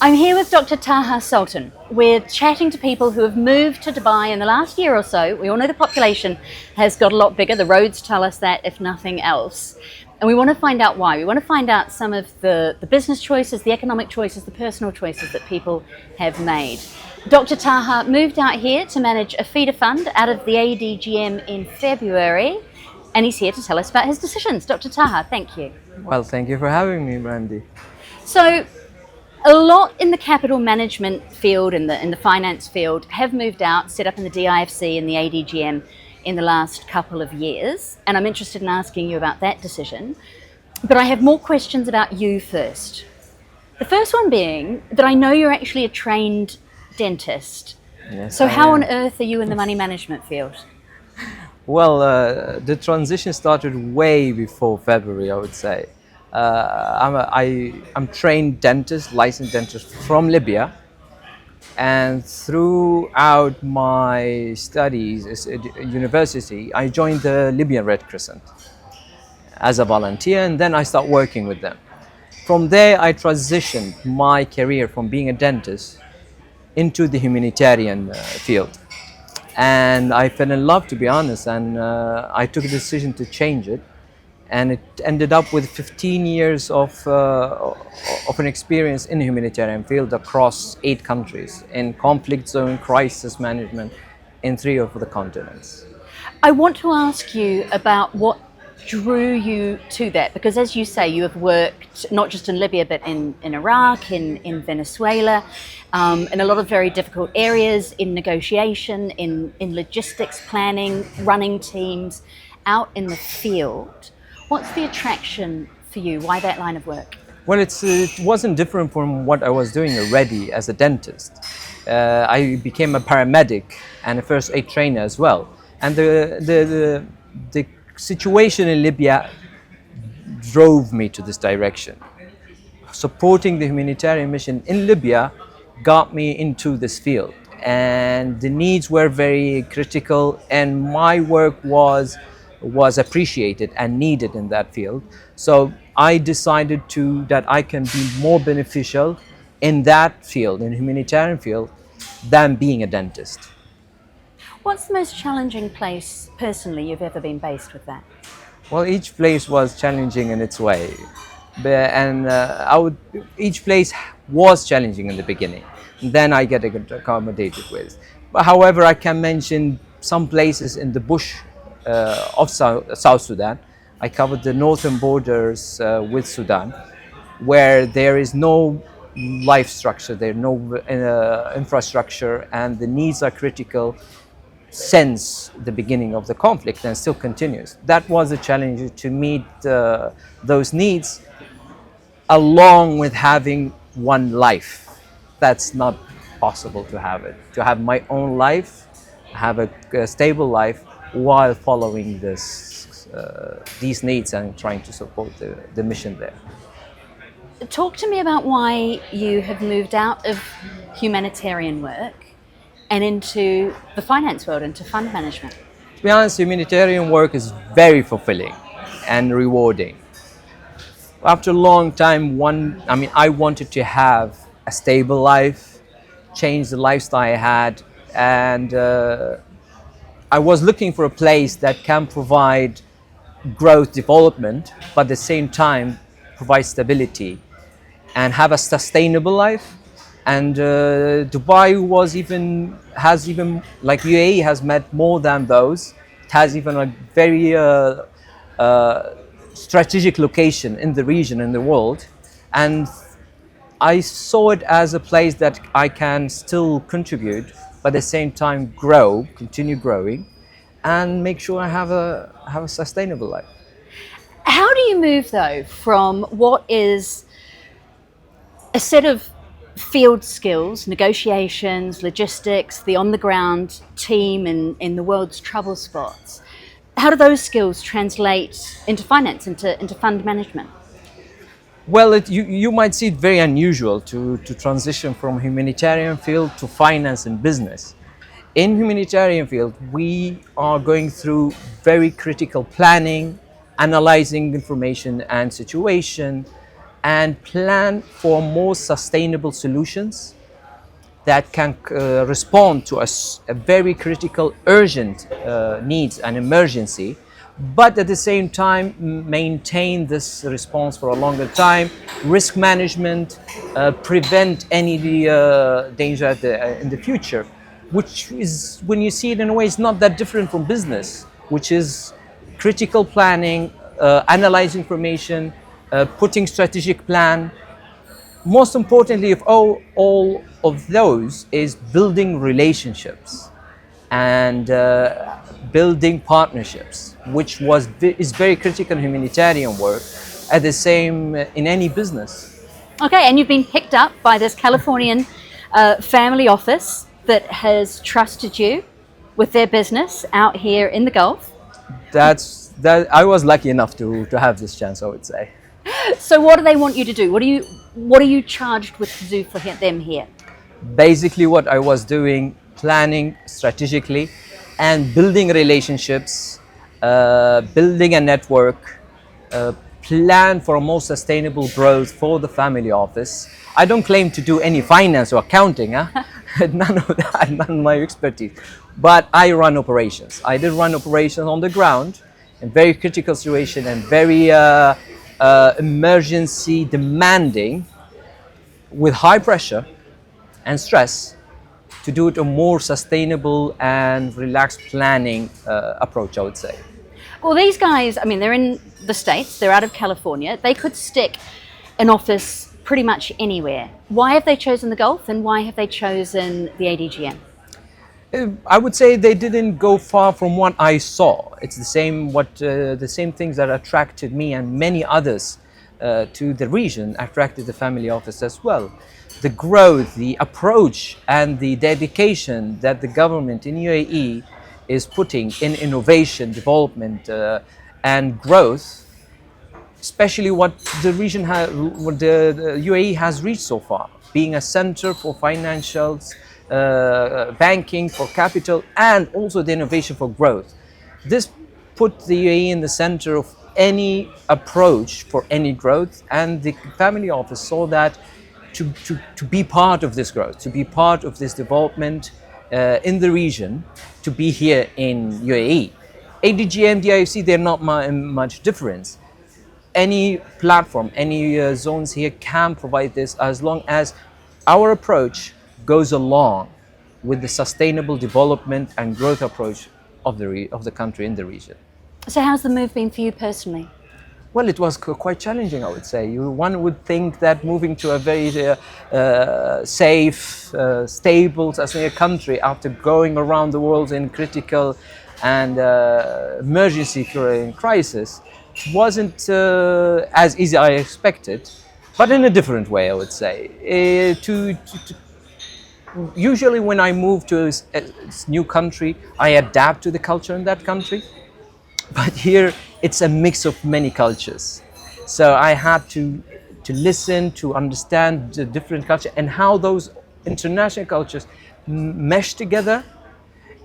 I'm here with Dr. Taha Sultan. We're chatting to people who have moved to Dubai in the last year or so. We all know the population has got a lot bigger. The roads tell us that, if nothing else. And we want to find out why. We want to find out some of the business choices, the economic choices, the personal choices that people have made. Dr. Taha moved out here to manage a feeder fund out of the ADGM in February, and he's here to tell us about his decisions. Dr. Taha, thank you. Well, thank you for having me, Brandy. So, a lot in the capital management field and in the finance field have moved out, set up in the DIFC and the ADGM in the last couple of years, and I'm interested in asking you about that decision. But I have more questions about you first. The first one being that I know you're actually a trained dentist. Yes, So I how am. on earth are you in the money management field? Well, the transition started way before February, I would say. I'm trained dentist, licensed dentist from Libya, and throughout my studies at university, I joined the Libyan Red Crescent as a volunteer, and then I started working with them. From there, I transitioned my career from being a dentist into the humanitarian field. And I fell in love, to be honest, and I took a decision to change it, and it ended up with 15 years of an experience in the humanitarian field across 8 countries in conflict zone, crisis management in 3 of the continents. I want to ask you about what drew you to that, because as you say, you have worked not just in Libya but in Iraq, in Venezuela, in a lot of very difficult areas, in negotiation, in logistics planning, running teams, out in the field. What's the attraction for you? Why that line of work? Well, it wasn't different from what I was doing already as a dentist. I became a paramedic and a first aid trainer as well. And the situation in Libya drove me to this direction. Supporting the humanitarian mission in Libya got me into this field. And the needs were very critical, and my work was appreciated and needed in that field. So I decided that I can be more beneficial in that field, in the humanitarian field, than being a dentist. What's the most challenging place personally you've ever been based with that? Well, each place was challenging in its way, and each place was challenging in the beginning. Then I get accommodated with. But however, I can mention some places in the bush of South Sudan. I covered the northern borders with Sudan, where there is no life structure, there is no infrastructure, and the needs are critical since the beginning of the conflict and still continues. That was a challenge to meet those needs, along with having one life. That's not possible to have it. To have my own life, have a stable life, while following these needs and trying to support the mission there. Talk to me about why you have moved out of humanitarian work and into the finance world, into fund management. To be honest, humanitarian work is very fulfilling and rewarding. After a long time, I wanted to have a stable life, change the lifestyle I had, and I was looking for a place that can provide growth, development, but at the same time provide stability and have a sustainable life. And Dubai has even like UAE has met more than those. It has even a very strategic location in the region, in the world, and I saw it as a place that I can still contribute, but at the same time continue growing, and make sure I have a sustainable life. How do you move though from what is a set of field skills, negotiations, logistics, the on-the-ground team in the world's trouble spots? How do those skills translate into finance, into fund management? Well, you might see it very unusual to transition from humanitarian field to finance and business. In humanitarian field, we are going through very critical planning, analyzing information and situation, and plan for more sustainable solutions that can respond to a very critical, urgent needs and emergency, but at the same time maintain this response for a longer time, risk management, prevent any danger in the future, which is, when you see it in a way, is not that different from business, which is critical planning, analyzing information, putting strategic plan. Most importantly of all of those is building relationships and building partnerships, which is very critical in humanitarian work, at the same in any business. Okay, and you've been picked up by this Californian family office that has trusted you with their business out here in the Gulf. That I was lucky enough to have this chance, I would say. So what do they want you to do? What are you charged with to do for them here? Basically what I was doing, planning strategically and building relationships, building a network, plan for a more sustainable growth for the family office. I don't claim to do any finance or accounting, none of that, none of my expertise, but I run operations. I did run operations on the ground in very critical situation and very emergency demanding, with high pressure and stress, to do it a more sustainable and relaxed planning approach, I would say. Well, these guys, I mean, they're in the States, they're out of California. They could stick an office pretty much anywhere. Why have they chosen the Gulf, and why have they chosen the ADGM? I would say they didn't go far from what I saw. It's the same things that attracted me and many others to the region attracted the family office as well. The growth, the approach, and the dedication that the government in UAE is putting in innovation, development, and growth, especially what the region what the UAE has reached so far, being a center for financials, banking, for capital, and also the innovation for growth. This put the UAE in the center of any approach for any growth, and the family office saw that to be part of this growth, to be part of this development in the region, to be here in UAE. ADGM, DIFC, they're not much difference. Any platform, any zones here can provide this, as long as our approach goes along with the sustainable development and growth approach of the country in the region. So how's the move been for you personally? Well, it was quite challenging, I would say. One would think that moving to a very safe, stable, sustainable country after going around the world in critical and emergency crisis wasn't as easy as I expected, but in a different way, I would say. Usually when I move to a new country, I adapt to the culture in that country. But here it's a mix of many cultures. So I had to listen, to understand the different culture and how those international cultures mesh together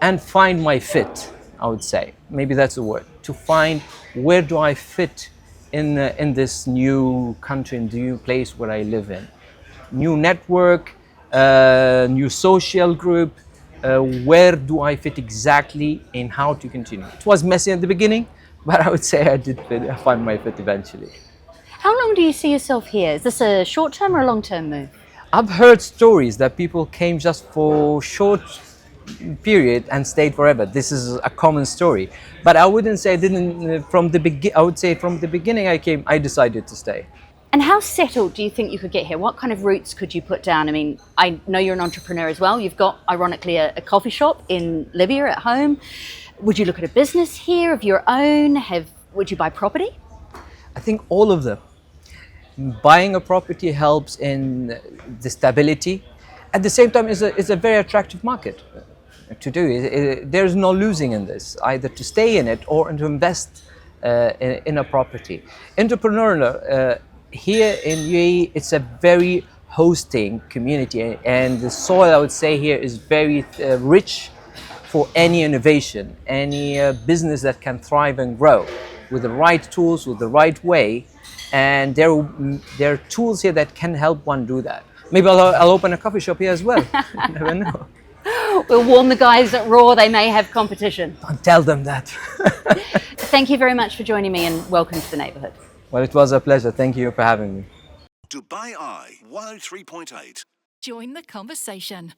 and find my fit, I would say. Maybe that's the word. To find where do I fit in this new country, in the new place where I live in. New network, new social group, where do I fit exactly and how to continue. It was messy at the beginning, but I would say I did find my fit eventually. How long do you see yourself here? Is this a short-term or a long-term move? I've heard stories that people came just for short period and stayed forever. This is a common story, but I wouldn't say I didn't from the beginning. I would say from the beginning I decided to stay. And how settled do you think you could get here? What kind of roots could you put down? I mean, I know you're an entrepreneur as well. You've got, ironically, a coffee shop in Libya at home. Would you look at a business here of your own? Would you buy property? I think all of them. Buying a property helps in the stability. At the same time, it's a very attractive market to do. There's no losing in this, either to stay in it or to invest in a property. Entrepreneurial, here in UAE, it's a very hosting community, and the soil, I would say, here is very rich for any innovation, any business that can thrive and grow with the right tools, with the right way. And there are tools here that can help one do that. Maybe I'll open a coffee shop here as well. You never know. We'll warn the guys at Raw, they may have competition. Don't tell them that. Thank you very much for joining me, and welcome to the neighbourhood. Well, it was a pleasure. Thank you for having me. Dubai Eye 103.8. Join the conversation.